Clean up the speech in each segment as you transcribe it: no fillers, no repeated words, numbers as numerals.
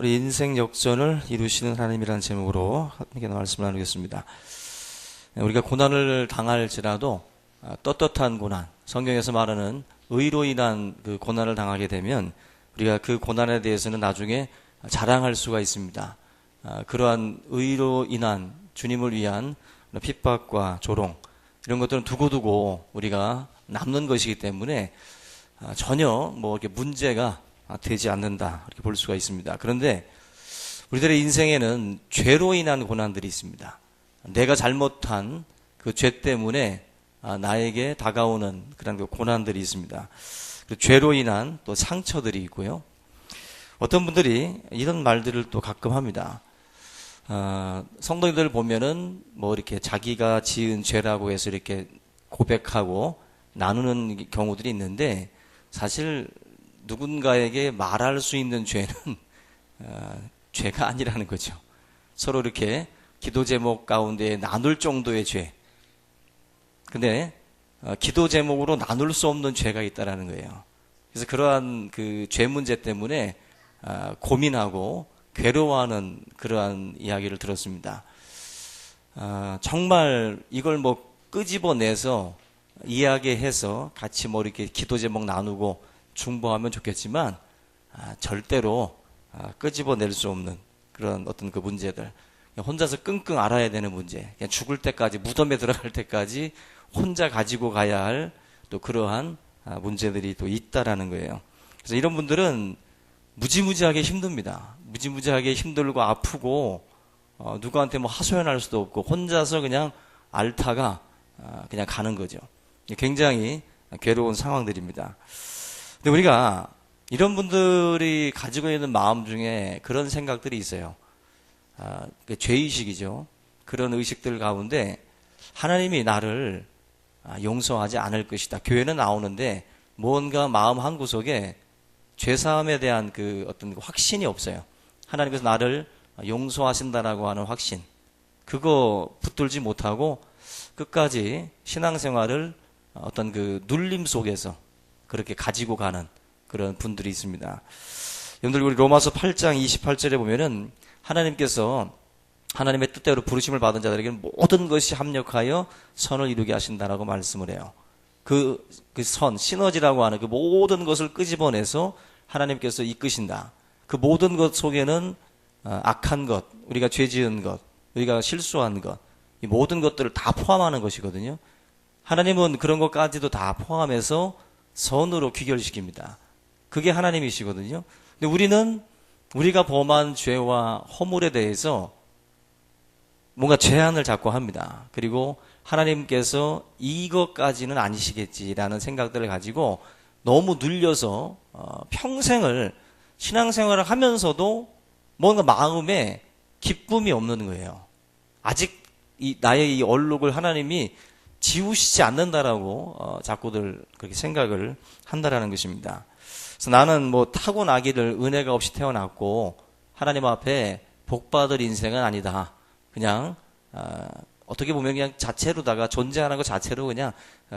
우리 인생 역전을 이루시는 하나님이라는 제목으로 함께 말씀을 나누겠습니다. 우리가 고난을 당할지라도 떳떳한 고난, 성경에서 말하는 의로 인한 그 고난을 당하게 되면 우리가 그 고난에 대해서는 나중에 자랑할 수가 있습니다. 그러한 의로 인한 주님을 위한 핍박과 조롱, 이런 것들은 두고두고 우리가 남는 것이기 때문에 전혀 이렇게 문제가 되지 않는다, 이렇게 볼 수가 있습니다. 그런데 우리들의 인생에는 죄로 인한 고난들이 있습니다. 내가 잘못한 그 죄 때문에 나에게 다가오는 그런 그 고난들이 있습니다. 그 죄로 인한 또 상처들이 있고요. 어떤 분들이 이런 말들을 또 가끔 합니다. 성도님들 보면은 이렇게 자기가 지은 죄라고 해서 이렇게 고백하고 나누는 경우들이 있는데, 사실 누군가에게 말할 수 있는 죄는 죄가 아니라는 거죠. 서로 이렇게 기도 제목 가운데 나눌 정도의 죄. 근데 기도 제목으로 나눌 수 없는 죄가 있다라는 거예요. 그래서 그러한 그 죄 문제 때문에 고민하고 괴로워하는 그러한 이야기를 들었습니다. 정말 이걸 끄집어내서 이야기해서 같이 이렇게 기도 제목 나누고 중보하면 좋겠지만 절대로 끄집어낼 수 없는 그런 어떤 그 문제들, 혼자서 끙끙 앓아야 되는 문제, 그냥 죽을 때까지, 무덤에 들어갈 때까지 혼자 가지고 가야 할 또 그러한 문제들이 또 있다라는 거예요. 그래서 이런 분들은 무지무지하게 힘듭니다. 무지무지하게 힘들고 아프고 누구한테 하소연할 수도 없고 혼자서 그냥 앓다가 그냥 가는 거죠. 굉장히 괴로운 상황들입니다. 근데 우리가 이런 분들이 가지고 있는 마음 중에 그런 생각들이 있어요. 죄의식이죠. 그런 의식들 가운데 하나님이 나를 용서하지 않을 것이다. 교회는 나오는데 뭔가 마음 한구석에 죄사함에 대한 그 어떤 확신이 없어요. 하나님께서 나를 용서하신다라고 하는 확신, 그거 붙들지 못하고 끝까지 신앙생활을 어떤 그 눌림 속에서 그렇게 가지고 가는 그런 분들이 있습니다. 여러분들, 우리 로마서 8장 28절에 보면은 하나님께서 하나님의 뜻대로 부르심을 받은 자들에게는 모든 것이 합력하여 선을 이루게 하신다라고 말씀을 해요. 그 선, 시너지라고 하는 그 모든 것을 끄집어내서 하나님께서 이끄신다. 그 모든 것 속에는 악한 것, 우리가 죄 지은 것, 우리가 실수한 것, 이 모든 것들을 다 포함하는 것이거든요. 하나님은 그런 것까지도 다 포함해서 선으로 귀결시킵니다. 그게 하나님이시거든요. 근데 우리는 우리가 범한 죄와 허물에 대해서 뭔가 제한을 자꾸 합니다. 그리고 하나님께서 이것까지는 아니시겠지라는 생각들을 가지고 너무 눌려서 평생을 신앙생활을 하면서도 뭔가 마음에 기쁨이 없는 거예요. 아직 나의 이 얼룩을 하나님이 지우시지 않는다라고 자꾸들 그렇게 생각을 한다라는 것입니다. 그래서 나는 타고나기를 은혜가 없이 태어났고 하나님 앞에 복받을 인생은 아니다. 그냥 어떻게 보면 그냥 자체로다가 존재하는 것 자체로 그냥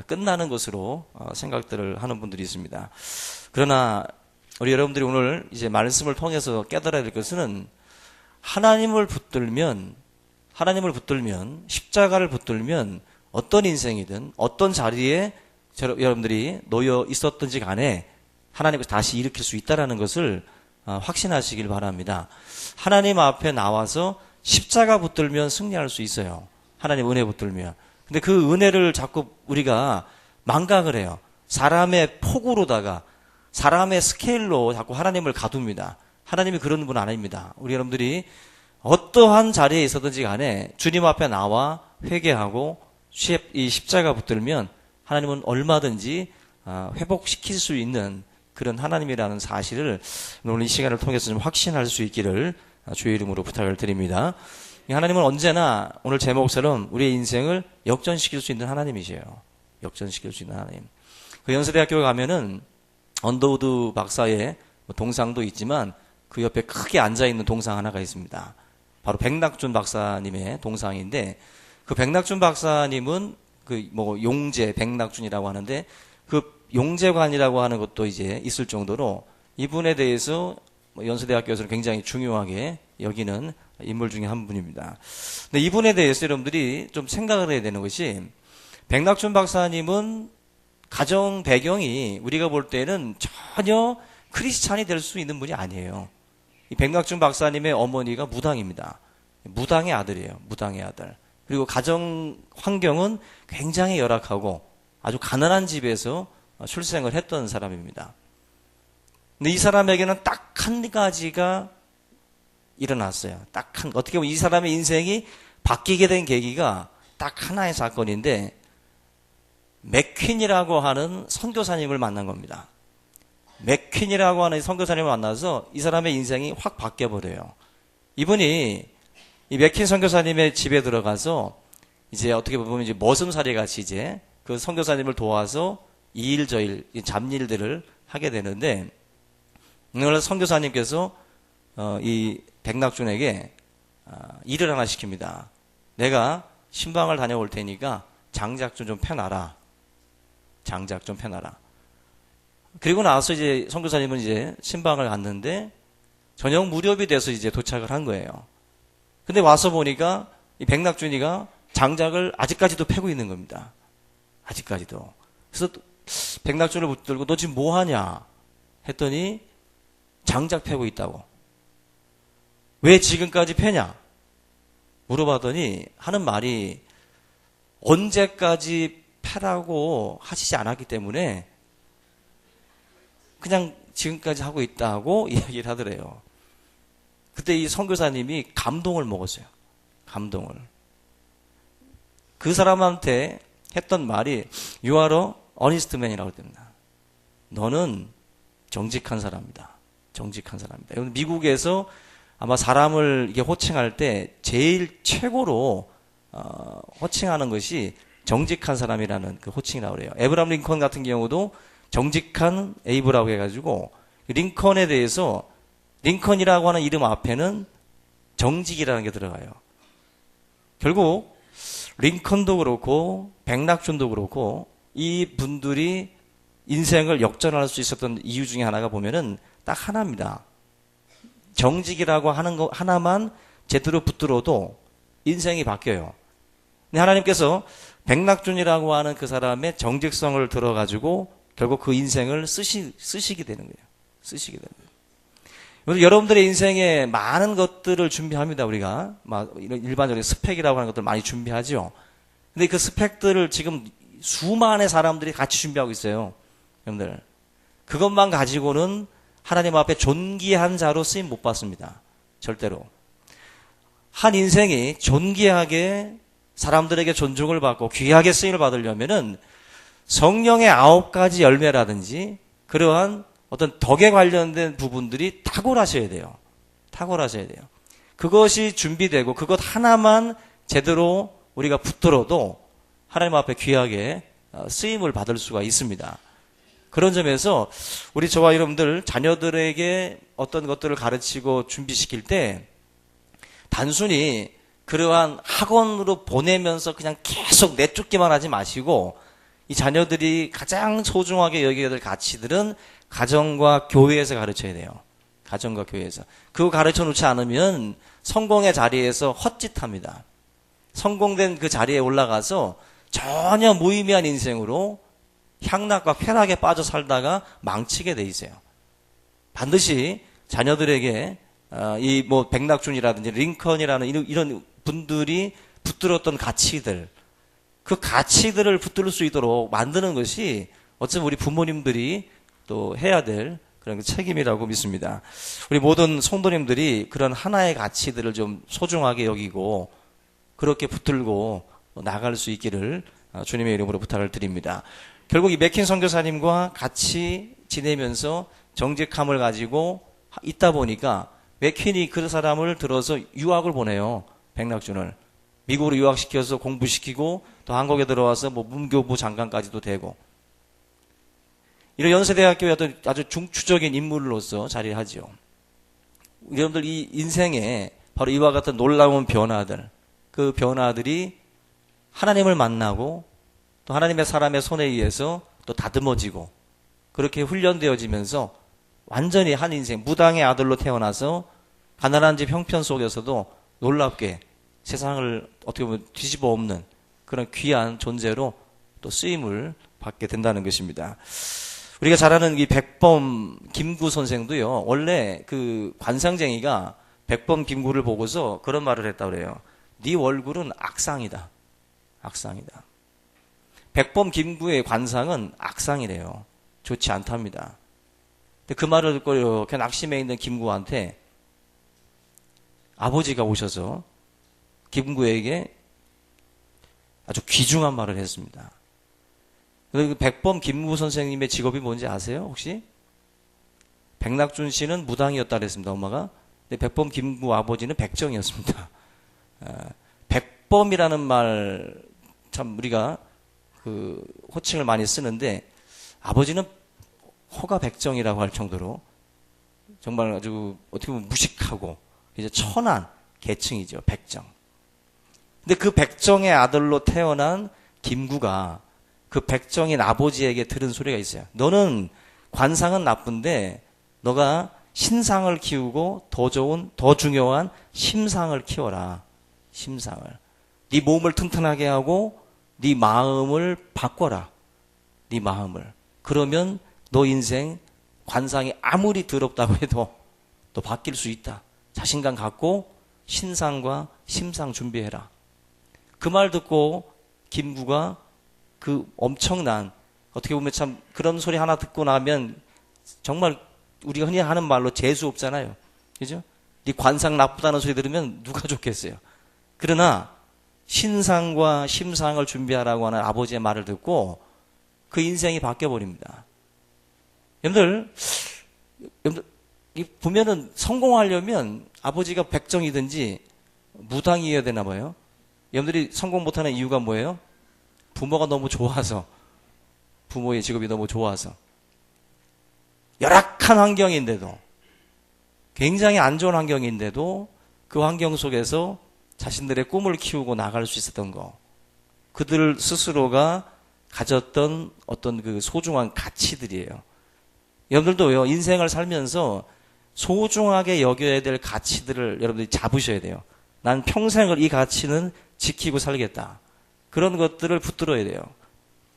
끝나는 것으로 생각들을 하는 분들이 있습니다. 그러나 우리 여러분들이 오늘 이제 말씀을 통해서 깨달아야 될 것은 하나님을 붙들면 십자가를 붙들면 어떤 인생이든 어떤 자리에 여러분들이 놓여 있었든지 간에 하나님께서 다시 일으킬 수 있다는 것을 확신하시길 바랍니다. 하나님 앞에 나와서 십자가 붙들면 승리할 수 있어요. 하나님 은혜 붙들면. 근데 그 은혜를 자꾸 우리가 망각을 해요. 사람의 폭으로다가, 사람의 스케일로 자꾸 하나님을 가둡니다. 하나님이 그런 분 아닙니다. 우리 여러분들이 어떠한 자리에 있었든지 간에 주님 앞에 나와 회개하고 이 십자가 붙들면 하나님은 얼마든지 회복시킬 수 있는 그런 하나님이라는 사실을 오늘 이 시간을 통해서 좀 확신할 수 있기를 주의 이름으로 부탁을 드립니다. 하나님은 언제나 오늘 제목처럼 우리의 인생을 역전시킬 수 있는 하나님이세요. 역전시킬 수 있는 하나님. 그 연세대학교에 가면은 언더우드 박사의 동상도 있지만 그 옆에 크게 앉아있는 동상 하나가 있습니다. 바로 백낙준 박사님의 동상인데, 그 백낙준 박사님은 용재 백낙준이라고 하는데, 그 용재관이라고 하는 것도 이제 있을 정도로 이분에 대해서 연세대학교에서는 굉장히 중요하게 여기는 인물 중에 한 분입니다. 근데 이분에 대해서 여러분들이 좀 생각을 해야 되는 것이, 백낙준 박사님은 가정 배경이 우리가 볼 때는 전혀 크리스찬이 될 수 있는 분이 아니에요. 이 백낙준 박사님의 어머니가 무당입니다. 무당의 아들이에요. 무당의 아들. 그리고 가정 환경은 굉장히 열악하고 아주 가난한 집에서 출생을 했던 사람입니다. 근데 이 사람에게는 딱 한 가지가 일어났어요. 어떻게 보면 이 사람의 인생이 바뀌게 된 계기가 딱 하나의 사건인데, 맥퀸이라고 하는 선교사님을 만난 겁니다. 맥퀸이라고 하는 선교사님을 만나서 이 사람의 인생이 확 바뀌어버려요. 이분이 이 맥퀸 선교사님의 집에 들어가서 이제 어떻게 보면 이제 머슴살이 같이 이제 그 선교사님을 도와서 이 일 저 일, 잡일들을 하게 되는데, 오늘 선교사님께서 이 백낙준에게 일을 하나 시킵니다. 내가 신방을 다녀올 테니까 장작 좀 펴놔라. 장작 좀 펴놔라. 그리고 나서 이제 선교사님은 이제 신방을 갔는데 저녁 무렵이 돼서 이제 도착을 한 거예요. 근데 와서 보니까 이 백낙준이가 장작을 아직까지도 패고 있는 겁니다. 아직까지도. 그래서 백낙준을 붙들고 너 지금 뭐 하냐 했더니 장작 패고 있다고. 왜 지금까지 패냐 물어봤더니 하는 말이 언제까지 패라고 하시지 않았기 때문에 그냥 지금까지 하고 있다고 이야기를 하더래요. 그때 이 선교사님이 감동을 먹었어요. 감동을. 그 사람한테 했던 말이 You are a honest man이라고 합니다. 너는 정직한 사람이다. 정직한 사람이다. 미국에서 아마 사람을 이게 호칭할 때 제일 최고로 호칭하는 것이 정직한 사람이라는 그 호칭이라고 그래요. 에브라함 링컨 같은 경우도 정직한 에이브라고 해가지고 링컨에 대해서 링컨이라고 하는 이름 앞에는 정직이라는 게 들어가요. 결국 링컨도 그렇고 백낙준도 그렇고 이 분들이 인생을 역전할 수 있었던 이유 중에 하나가 보면은 딱 하나입니다. 정직이라고 하는 거 하나만 제대로 붙들어도 인생이 바뀌어요. 근데 하나님께서 백낙준이라고 하는 그 사람의 정직성을 들어가지고 결국 그 인생을 쓰시게 되는 거예요. 쓰시게 되는 거예요. 여러분들의 인생에 많은 것들을 준비합니다. 우리가 막 이런 일반적인 스펙이라고 하는 것들 많이 준비하죠. 근데 그 스펙들을 지금 수많은 사람들이 같이 준비하고 있어요. 여러분들 그것만 가지고는 하나님 앞에 존귀한 자로 쓰임 못 받습니다. 절대로. 한 인생이 존귀하게 사람들에게 존중을 받고 귀하게 쓰임을 받으려면은 성령의 9가지 열매라든지 그러한 어떤 덕에 관련된 부분들이 탁월하셔야 돼요. 탁월하셔야 돼요. 그것이 준비되고 그것 하나만 제대로 우리가 붙들어도 하나님 앞에 귀하게 쓰임을 받을 수가 있습니다. 그런 점에서 우리 저와 여러분들 자녀들에게 어떤 것들을 가르치고 준비시킬 때 단순히 그러한 학원으로 보내면서 그냥 계속 내쫓기만 하지 마시고 이 자녀들이 가장 소중하게 여겨야 될 가치들은 가정과 교회에서 가르쳐야 돼요. 가정과 교회에서. 그거 가르쳐 놓지 않으면 성공의 자리에서 헛짓합니다. 성공된 그 자리에 올라가서 전혀 무의미한 인생으로 향락과 쾌락에 빠져 살다가 망치게 돼 있어요. 반드시 자녀들에게 이 뭐 백낙준이라든지 링컨이라는 이런 분들이 붙들었던 가치들, 그 가치들을 붙들 수 있도록 만드는 것이 어쩌면 우리 부모님들이 또 해야 될 그런 책임이라고 믿습니다. 우리 모든 성도님들이 그런 하나의 가치들을 좀 소중하게 여기고 그렇게 붙들고 나갈 수 있기를 주님의 이름으로 부탁을 드립니다. 결국 이 맥킨 선교사님과 같이 지내면서 정직함을 가지고 있다 보니까 맥킨이 그 사람을 들어서 유학을 보내요. 백낙준을. 미국으로 유학시켜서 공부시키고 또 한국에 들어와서 뭐 문교부 장관까지도 되고 이런 연세대학교의 어떤 아주 중추적인 인물로서 자리를 하죠. 여러분들 이 인생에 바로 이와 같은 놀라운 변화들, 그 변화들이 하나님을 만나고 또 하나님의 사람의 손에 의해서 또 다듬어지고 그렇게 훈련되어지면서 완전히 한 인생, 무당의 아들로 태어나서 가난한 집 형편 속에서도 놀랍게 세상을 어떻게 보면 뒤집어 엎는 그런 귀한 존재로 또 쓰임을 받게 된다는 것입니다. 우리가 잘 아는 이 백범 김구 선생도요, 원래 그 관상쟁이가 백범 김구를 보고서 그런 말을 했다고 그래요. 네 얼굴은 악상이다. 악상이다. 백범 김구의 관상은 악상이래요. 좋지 않답니다. 근데 그 말을 듣고 이렇게 낙심해 있는 김구한테 아버지가 오셔서 김구에게 아주 귀중한 말을 했습니다. 그 백범 김구 선생님의 직업이 뭔지 아세요? 혹시? 백낙준 씨는 무당이었다 그랬습니다, 엄마가. 근데 백범 김구 아버지는 백정이었습니다. 백범이라는 말, 참 우리가 그 호칭을 많이 쓰는데, 아버지는 허가 백정이라고 할 정도로 정말 아주 어떻게 보면 무식하고 이제 천한 계층이죠, 백정. 근데 그 백정의 아들로 태어난 김구가 그 백정인 아버지에게 들은 소리가 있어요. 너는 관상은 나쁜데 너가 신상을 키우고 더 좋은, 더 중요한 심상을 키워라. 심상을. 네 몸을 튼튼하게 하고 네 마음을 바꿔라. 네 마음을. 그러면 너 인생 관상이 아무리 더럽다고 해도 너 바뀔 수 있다. 자신감 갖고 신상과 심상 준비해라. 그 말 듣고 김구가 그 엄청난, 어떻게 보면 참 그런 소리 하나 듣고 나면 정말 우리가 흔히 하는 말로 재수 없잖아요. 그죠? 네 관상 나쁘다는 소리 들으면 누가 좋겠어요. 그러나 신상과 심상을 준비하라고 하는 아버지의 말을 듣고 그 인생이 바뀌어버립니다. 여러분들 보면은 성공하려면 아버지가 백정이든지 무당이어야 되나 봐요. 여러분들이 성공 못하는 이유가 뭐예요? 부모가 너무 좋아서, 부모의 직업이 너무 좋아서, 열악한 환경인데도, 굉장히 안 좋은 환경인데도 그 환경 속에서 자신들의 꿈을 키우고 나갈 수 있었던 거, 그들 스스로가 가졌던 어떤 그 소중한 가치들이에요. 여러분들도요, 인생을 살면서 소중하게 여겨야 될 가치들을 여러분들이 잡으셔야 돼요. 난 평생을 이 가치는 지키고 살겠다. 그런 것들을 붙들어야 돼요.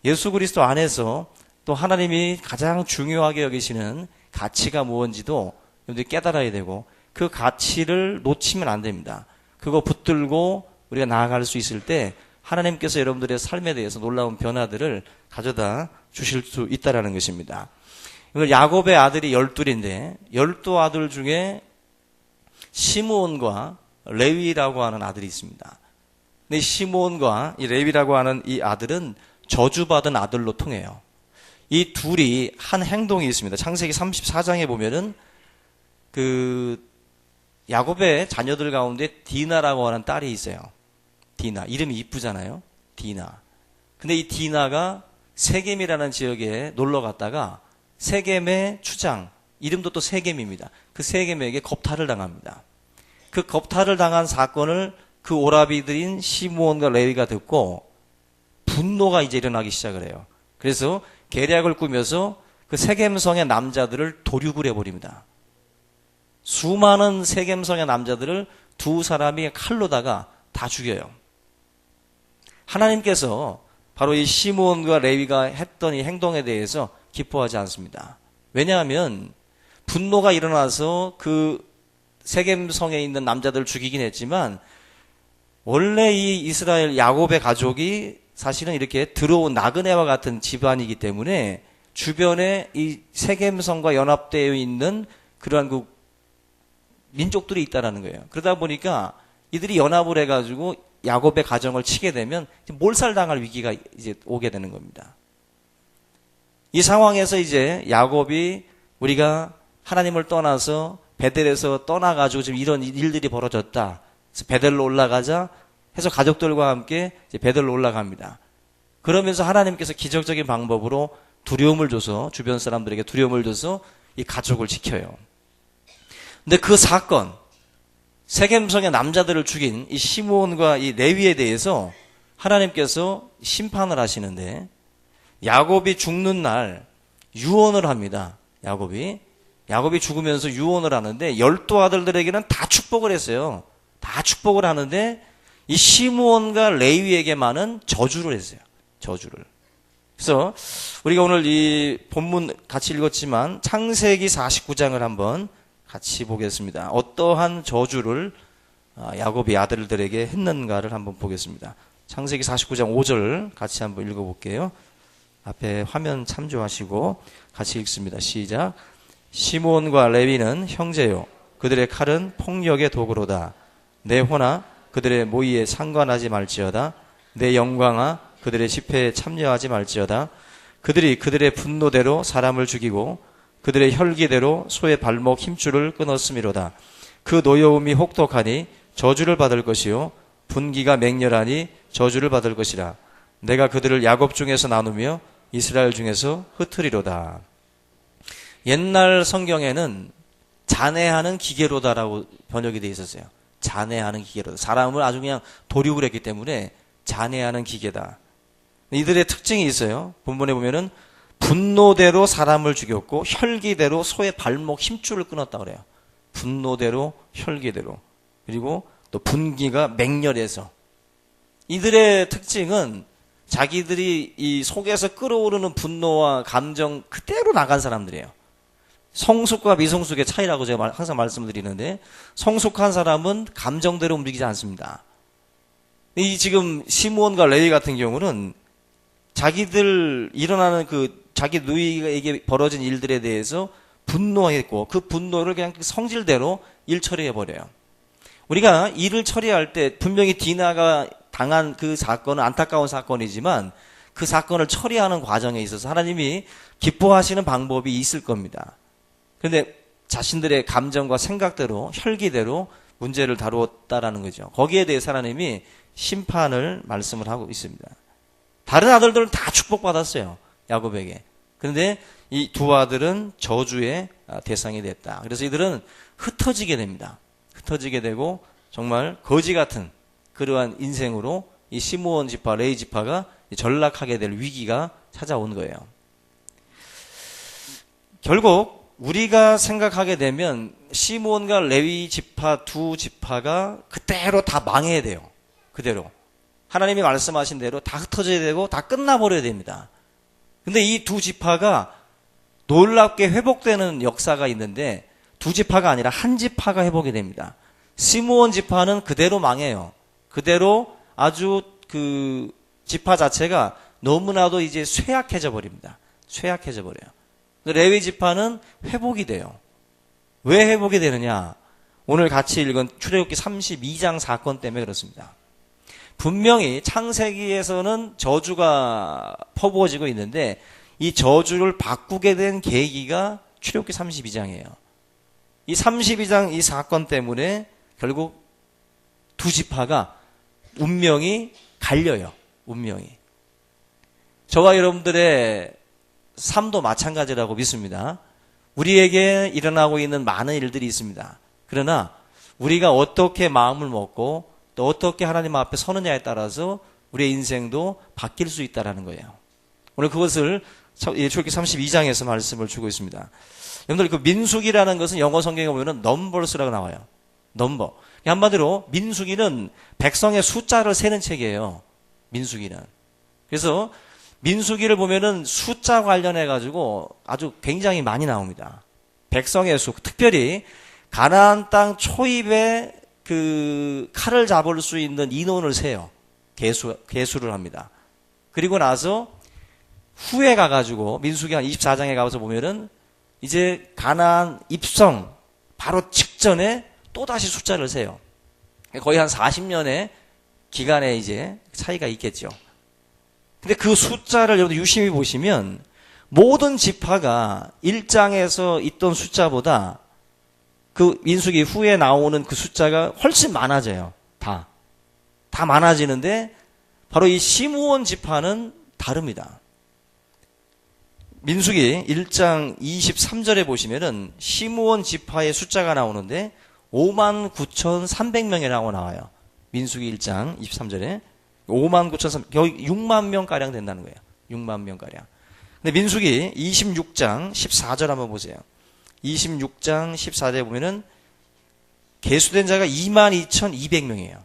예수 그리스도 안에서 또 하나님이 가장 중요하게 여기시는 가치가 무엇인지도 여러분들이 깨달아야 되고, 그 가치를 놓치면 안 됩니다. 그거 붙들고 우리가 나아갈 수 있을 때 하나님께서 여러분들의 삶에 대해서 놀라운 변화들을 가져다 주실 수 있다는 것입니다. 야곱의 아들이 12인데 12아들 중에 시므온과 레위라고 하는 아들이 있습니다. 근데 시므온과 이 레위라고 하는 이 아들은 저주받은 아들로 통해요. 이 둘이 한 행동이 있습니다. 창세기 34장에 보면은 그 야곱의 자녀들 가운데 디나라고 하는 딸이 있어요. 디나. 이름이 이쁘잖아요. 디나. 근데 이 디나가 세겜이라는 지역에 놀러 갔다가 세겜의 추장, 이름도 또 세겜입니다. 그 세겜에게 겁탈을 당합니다. 그 겁탈을 당한 사건을 그 오라비들인 시므온과 레위가 듣고 분노가 이제 일어나기 시작을 해요. 그래서 계략을 꾸며서 그 세겜성의 남자들을 도륙을 해버립니다. 수많은 세겜성의 남자들을 두 사람이 칼로다가 다 죽여요. 하나님께서 바로 이 시므온과 레위가 했던 이 행동에 대해서 기뻐하지 않습니다. 왜냐하면 분노가 일어나서 그 세겜성에 있는 남자들을 죽이긴 했지만 원래 이 이스라엘 야곱의 가족이 사실은 이렇게 들어온 나그네와 같은 집안이기 때문에 주변에 이 세겜성과 연합되어 있는 그러한 그 민족들이 있다라는 거예요. 그러다 보니까 이들이 연합을 해가지고 야곱의 가정을 치게 되면 몰살당할 위기가 이제 오게 되는 겁니다. 이 상황에서 이제 야곱이 우리가 하나님을 떠나서 베델에서 떠나가지고 지금 이런 일들이 벌어졌다. 그래서 베델로 올라가자 해서 가족들과 함께 이제 베델로 올라갑니다. 그러면서 하나님께서 기적적인 방법으로 두려움을 줘서 주변 사람들에게 두려움을 줘서 이 가족을 지켜요. 근데 그 사건, 세겜성의 남자들을 죽인 이 시므온과 이 레위에 대해서 하나님께서 심판을 하시는데 야곱이 죽는 날 유언을 합니다. 야곱이 야곱이 죽으면서 유언을 하는데 12아들들에게는 다 축복을 했어요. 다 축복을 하는데 이 시므온과 레위에게만은 저주를 했어요. 저주를. 그래서 우리가 오늘 이 본문 같이 읽었지만 창세기 49장을 한번 같이 보겠습니다. 어떠한 저주를 야곱이 아들들에게 했는가를 한번 보겠습니다. 창세기 49장 5절 같이 한번 읽어볼게요. 앞에 화면 참조하시고 같이 읽습니다. 시작. 시므온과 레위는 형제요 그들의 칼은 폭력의 도구로다. 내 호나 그들의 모의에 상관하지 말지어다. 내 영광아 그들의 집회에 참여하지 말지어다. 그들이 그들의 분노대로 사람을 죽이고 그들의 혈기대로 소의 발목 힘줄을 끊었음이로다. 그 노여움이 혹독하니 저주를 받을 것이요 분기가 맹렬하니 저주를 받을 것이라. 내가 그들을 야곱 중에서 나누며 이스라엘 중에서 흩으리로다. 옛날 성경에는 잔해하는 기계로다라고 번역이 되어 있었어요. 잔해하는 기계로다. 사람을 아주 그냥 도륙을 했기 때문에 잔해하는 기계다. 이들의 특징이 있어요. 본문에 보면은 분노대로 사람을 죽였고 혈기대로 소의 발목 힘줄을 끊었다 그래요. 분노대로 혈기대로. 그리고 또 분기가 맹렬해서. 이들의 특징은 자기들이 이 속에서 끓어오르는 분노와 감정 그대로 나간 사람들이에요. 성숙과 미성숙의 차이라고 제가 항상 말씀을 드리는데 성숙한 사람은 감정대로 움직이지 않습니다. 이 지금 시므온과 레위 같은 경우는 자기들 일어나는 자기 누이에게 벌어진 일들에 대해서 분노했고 그 분노를 그냥 성질대로 일 처리해버려요. 우리가 일을 처리할 때 분명히 디나가 당한 그 사건은 안타까운 사건이지만 그 사건을 처리하는 과정에 있어서 하나님이 기뻐하시는 방법이 있을 겁니다. 그런데 자신들의 감정과 생각대로 혈기대로 문제를 다루었다라는 거죠. 거기에 대해서 하나님이 심판을 말씀을 하고 있습니다. 다른 아들들은 다 축복받았어요. 야곱에게. 그런데 이 두 아들은 저주의 대상이 됐다. 그래서 이들은 흩어지게 됩니다. 흩어지게 되고 정말 거지 같은 그러한 인생으로 이 시므온 지파, 레위 지파가 전락하게 될 위기가 찾아온 거예요. 결국 우리가 생각하게 되면 시므온과 레위 지파 두 지파가 그대로 다 망해야 돼요. 그대로. 하나님이 말씀하신 대로 다 흩어져야 되고 다 끝나버려야 됩니다. 근데 이 두 지파가 놀랍게 회복되는 역사가 있는데 두 지파가 아니라 한 지파가 회복이 됩니다. 시므온 지파는 그대로 망해요. 그대로 아주 그 지파 자체가 너무나도 이제 쇠약해져 버립니다. 쇠약해져 버려요. 레위 지파는 회복이 돼요. 왜 회복이 되느냐? 오늘 같이 읽은 출애굽기 32장 사건 때문에 그렇습니다. 분명히 창세기에서는 저주가 퍼부어지고 있는데 이 저주를 바꾸게 된 계기가 출애굽기 32장이에요. 이 32장 이 사건 때문에 결국 두 지파가 운명이 갈려요. 운명이. 저와 여러분들의 삶도 마찬가지라고 믿습니다. 우리에게 일어나고 있는 많은 일들이 있습니다. 그러나 우리가 어떻게 마음을 먹고 또 어떻게 하나님 앞에 서느냐에 따라서 우리의 인생도 바뀔 수 있다는 거예요. 오늘 그것을 출애굽기 32장에서 말씀을 주고 있습니다. 여러분들 그 민수기라는 것은 영어 성경에 보면 넘버스라고 나와요. 넘버. 한마디로 민수기는 백성의 숫자를 세는 책이에요. 민수기는. 그래서 민수기를 보면은 숫자 관련해 가지고 아주 굉장히 많이 나옵니다. 백성의 수, 특별히 가나안 땅 초입에 그 칼을 잡을 수 있는 인원을 세요. 계수를 합니다. 그리고 나서 후에 가가지고 민수기 한 24장에 가서 보면은 이제 가나안 입성 바로 직전에 또다시 숫자를 세요. 거의 한 40년의 기간에 이제 차이가 있겠죠. 근데 그 숫자를 여러분 유심히 보시면 모든 지파가 1장에서 있던 숫자보다 그 민수기 후에 나오는 그 숫자가 훨씬 많아져요. 다 많아지는데 바로 이 시므온 지파는 다릅니다. 민수기 1장 23절에 보시면은 시므온 지파의 숫자가 나오는데 59,300명이라고 나와요. 민수기 1장 23절에 59,300명, 거의 6만 명가량 된다는 거예요. 6만 명가량. 근데 민수기 26장 14절 한번 보세요. 26장 14절에 보면은 계수된 자가 22,200명이에요.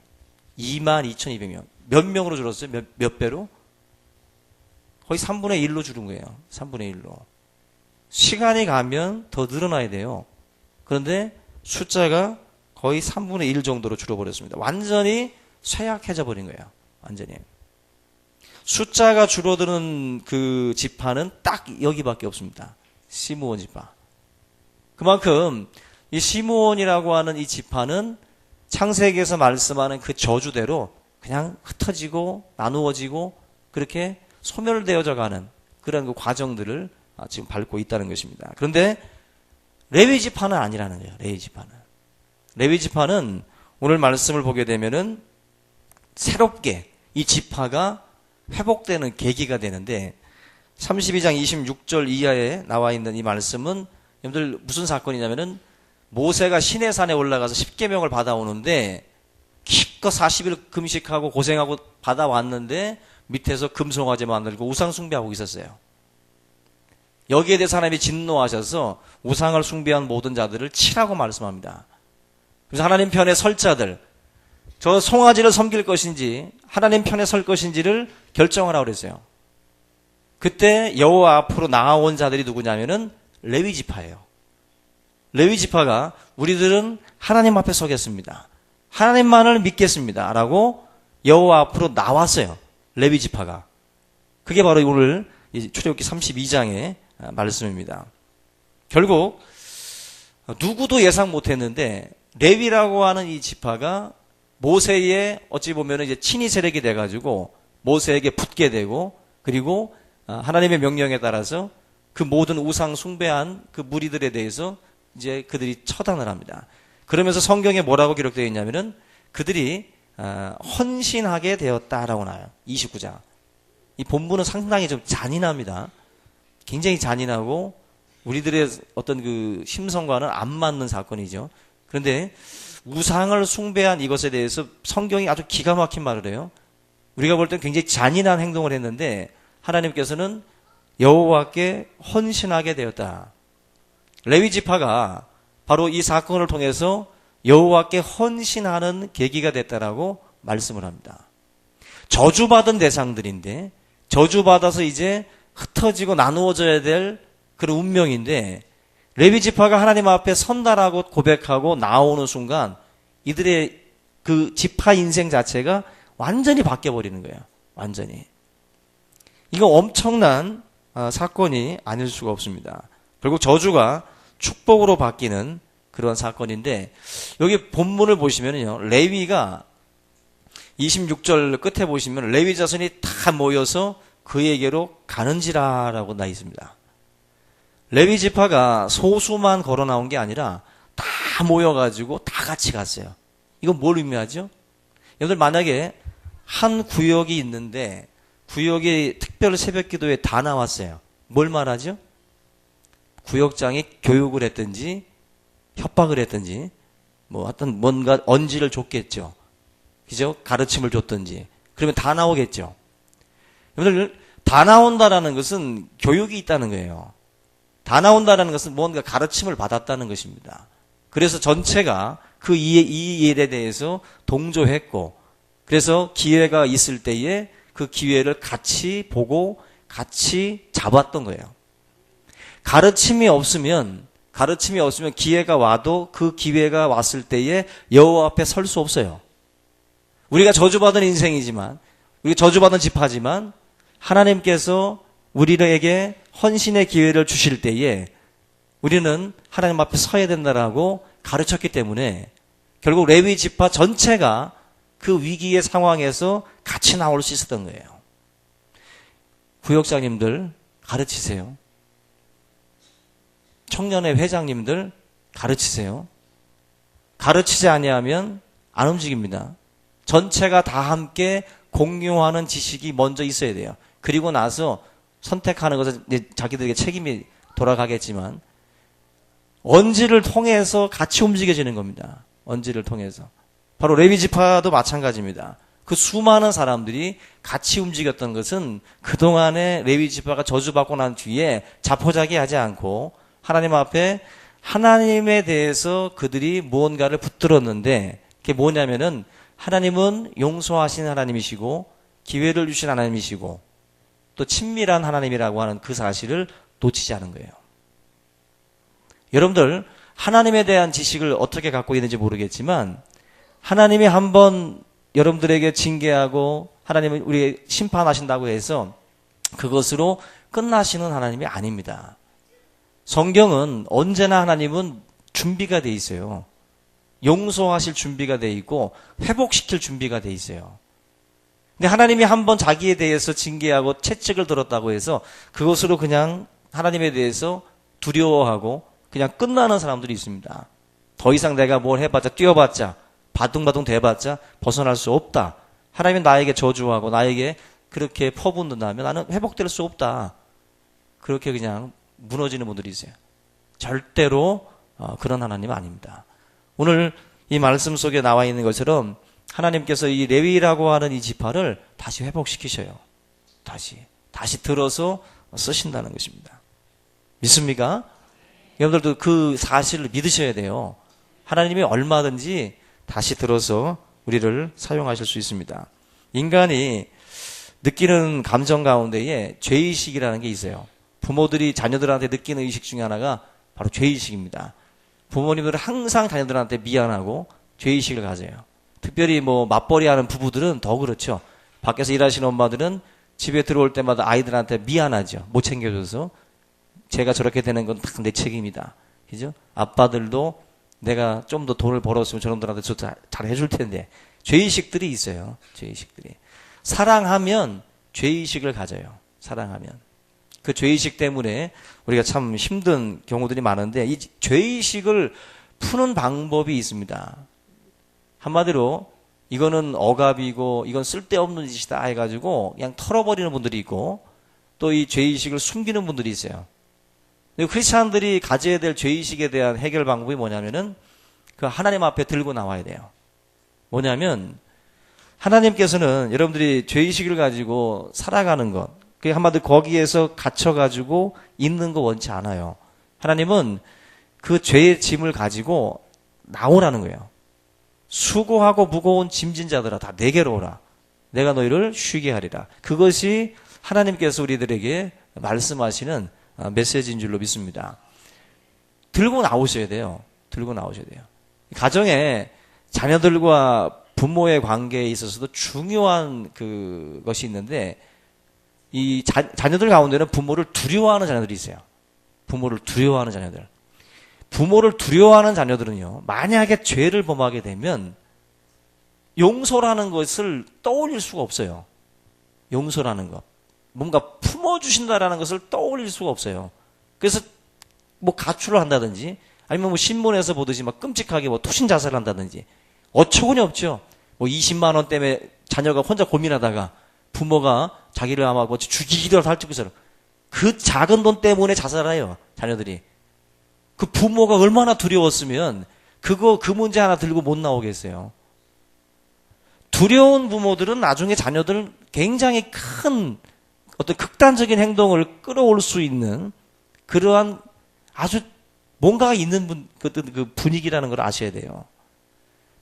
22,200명. 몇 명으로 줄었어요? 몇 배로? 거의 3분의 1로 줄은 거예요. 3분의 1로. 시간이 가면 더 늘어나야 돼요. 그런데 숫자가 거의 3분의 1 정도로 줄어버렸습니다. 완전히 쇠약해져 버린 거예요. 완전히. 숫자가 줄어드는 그 지파는 딱 여기밖에 없습니다. 시므온 지파. 그만큼 이 시므온이라고 하는 이 지파는 창세기에서 말씀하는 그 저주대로 그냥 흩어지고 나누어지고 그렇게 소멸되어져 가는 그런 그 과정들을 지금 밟고 있다는 것입니다. 그런데 레위 지파는 아니라는 거예요. 레위 지파는. 레위 지파는 오늘 말씀을 보게 되면은 새롭게 이 지파가 회복되는 계기가 되는데 32장 26절 이하에 나와 있는 이 말씀은 여러분들 무슨 사건이냐면은 모세가 시내산에 올라가서 10계명을 받아오는데 기껏 40일 금식하고 고생하고 받아왔는데 밑에서 금송아지 만들고 우상 숭배하고 있었어요. 여기에 대해서 하나님이 진노하셔서 우상을 숭배한 모든 자들을 치라고 말씀합니다. 그래서 하나님 편에 설 자들, 저 송아지를 섬길 것인지 하나님 편에 설 것인지를 결정하라고 그랬어요. 그때 여호와 앞으로 나아온 자들이 누구냐면은 레위 지파예요. 레위 지파가 우리들은 하나님 앞에 서겠습니다. 하나님만을 믿겠습니다. 라고 여호와 앞으로 나왔어요. 레위 지파가. 그게 바로 오늘 출애굽기 32장의 말씀입니다. 결국 누구도 예상 못했는데 레위라고 하는 이 지파가 모세의 어찌 보면 이제 친위 세력이 돼가지고 모세에게 붙게 되고 그리고 하나님의 명령에 따라서 그 모든 우상 숭배한 그 무리들에 대해서 이제 그들이 처단을 합니다. 그러면서 성경에 뭐라고 기록되어 있냐면은 그들이 헌신하게 되었다라고 나와요. 29장. 이 본문은 상당히 좀 잔인합니다. 굉장히 잔인하고 우리들의 어떤 그 심성과는 안 맞는 사건이죠. 그런데 우상을 숭배한 이것에 대해서 성경이 아주 기가 막힌 말을 해요. 우리가 볼 땐 굉장히 잔인한 행동을 했는데 하나님께서는 여호와께 헌신하게 되었다. 레위 지파가 바로 이 사건을 통해서 여호와께 헌신하는 계기가 됐다라고 말씀을 합니다. 저주받은 대상들인데 저주받아서 이제 흩어지고 나누어져야 될 그런 운명인데 레위 지파가 하나님 앞에 선다라고 고백하고 나오는 순간 이들의 그 지파 인생 자체가 완전히 바뀌어버리는 거예요. 완전히. 이거 엄청난 사건이 아닐 수가 없습니다. 결국 저주가 축복으로 바뀌는 그런 사건인데 여기 본문을 보시면요. 레위가 26절 끝에 보시면 레위 자손이 다 모여서 그에게로 가는지라라고 나 있습니다. 레위 지파가 소수만 걸어 나온 게 아니라 다 모여가지고 다 같이 갔어요. 이건 뭘 의미하죠? 여러분들 만약에 한 구역이 있는데 구역이 특별 새벽 기도에 다 나왔어요. 뭘 말하죠? 구역장이 교육을 했든지 협박을 했든지 뭐 하여튼 뭔가 언지를 줬겠죠. 그죠? 가르침을 줬든지 그러면 다 나오겠죠. 여러분들 다 나온다라는 것은 교육이 있다는 거예요. 다 나온다라는 것은 뭔가 가르침을 받았다는 것입니다. 그래서 전체가 그 이 일에 대해서 동조했고 그래서 기회가 있을 때에 그 기회를 같이 보고 같이 잡았던 거예요. 가르침이 없으면 기회가 와도 그 기회가 왔을 때에 여호와 앞에 설 수 없어요. 우리가 저주받은 인생이지만 우리가 저주받은 지파지만 하나님께서 우리에게 헌신의 기회를 주실 때에 우리는 하나님 앞에 서야 된다라고 가르쳤기 때문에 결국 레위 지파 전체가 그 위기의 상황에서 같이 나올 수 있었던 거예요. 구역장님들 가르치세요. 청년회 회장님들 가르치세요. 가르치지 아니하면 안 움직입니다. 전체가 다 함께 공유하는 지식이 먼저 있어야 돼요. 그리고 나서 선택하는 것은 이제 자기들에게 책임이 돌아가겠지만 언지를 통해서 같이 움직여지는 겁니다. 언지를 통해서. 바로 레위 지파도 마찬가지입니다. 그 수많은 사람들이 같이 움직였던 것은 그동안에 레위 지파가 저주받고 난 뒤에 자포자기하지 않고 하나님 앞에 하나님에 대해서 그들이 무언가를 붙들었는데 그게 뭐냐면은 하나님은 용서하신 하나님이시고 기회를 주신 하나님이시고 또 친밀한 하나님이라고 하는 그 사실을 놓치지 않은 거예요. 여러분들 하나님에 대한 지식을 어떻게 갖고 있는지 모르겠지만 하나님이 한번 여러분들에게 징계하고 하나님은 우리 심판하신다고 해서 그것으로 끝나시는 하나님이 아닙니다. 성경은 언제나 하나님은 준비가 돼 있어요. 용서하실 준비가 돼 있고 회복시킬 준비가 돼 있어요. 근데 하나님이 한번 자기에 대해서 징계하고 채찍을 들었다고 해서 그것으로 그냥 하나님에 대해서 두려워하고 그냥 끝나는 사람들이 있습니다. 더 이상 내가 뭘 해봤자 뛰어봤자 바둥바둥 대봤자 벗어날 수 없다. 하나님이 나에게 저주하고 나에게 그렇게 퍼붓는다면 나는 회복될 수 없다. 그렇게 그냥 무너지는 분들이 있어요. 절대로 그런 하나님은 아닙니다. 오늘 이 말씀 속에 나와 있는 것처럼 하나님께서 이 레위라고 하는 이 지파를 다시 회복시키셔요. 다시 들어서 쓰신다는 것입니다. 믿습니까? 여러분들도 그 사실을 믿으셔야 돼요. 하나님이 얼마든지 다시 들어서 우리를 사용하실 수 있습니다. 인간이 느끼는 감정 가운데에 죄의식이라는 게 있어요. 부모들이 자녀들한테 느끼는 의식 중에 하나가 바로 죄의식입니다. 부모님들은 항상 자녀들한테 미안하고 죄의식을 가져요. 특별히 맞벌이 하는 부부들은 더 그렇죠. 밖에서 일하시는 엄마들은 집에 들어올 때마다 아이들한테 미안하죠. 못 챙겨줘서. 제가 저렇게 되는 건 다 내 책임이다. 그죠? 아빠들도 내가 좀 더 돈을 벌었으면 저놈들한테 잘 해줄 텐데. 죄의식들이 있어요. 죄의식들이. 사랑하면 죄의식을 가져요. 사랑하면. 그 죄의식 때문에 우리가 참 힘든 경우들이 많은데 이 죄의식을 푸는 방법이 있습니다. 한마디로 이거는 억압이고 이건 쓸데없는 짓이다 해가지고 그냥 털어버리는 분들이 있고 또 이 죄의식을 숨기는 분들이 있어요. 크리스찬들이 가져야 될 죄의식에 대한 해결 방법이 뭐냐면은 그 하나님 앞에 들고 나와야 돼요. 뭐냐면 하나님께서는 여러분들이 죄의식을 가지고 살아가는 것, 그게 한마디로 거기에서 갇혀가지고 있는 거 원치 않아요. 하나님은 그 죄의 짐을 가지고 나오라는 거예요. 수고하고 무거운 짐진 자들아 다 내게로 오라. 내가 너희를 쉬게 하리라. 그것이 하나님께서 우리들에게 말씀하시는 메시지인 줄로 믿습니다. 들고 나오셔야 돼요. 들고 나오셔야 돼요. 가정에 자녀들과 부모의 관계에 있어서도 중요한 그것이 있는데 이 자녀들 가운데는 부모를 두려워하는 자녀들이 있어요. 부모를 두려워하는 자녀들. 부모를 두려워하는 자녀들은요, 만약에 죄를 범하게 되면 용서라는 것을 떠올릴 수가 없어요. 용서라는 것. 뭔가 품어주신다라는 것을 떠올릴 수가 없어요. 그래서 가출을 한다든지 아니면 신문에서 보듯이 끔찍하게 투신 자살을 한다든지 어처구니 없죠. 20만 원 때문에 자녀가 혼자 고민하다가 부모가 자기를 아마 죽이기도 할 적처럼 그 작은 돈 때문에 자살해요. 자녀들이. 그 부모가 얼마나 두려웠으면 그 문제 하나 들고 못 나오겠어요. 두려운 부모들은 나중에 자녀들 굉장히 큰 어떤 극단적인 행동을 끌어올 수 있는 그러한 아주 뭔가가 있는 그 분위기라는 걸 아셔야 돼요.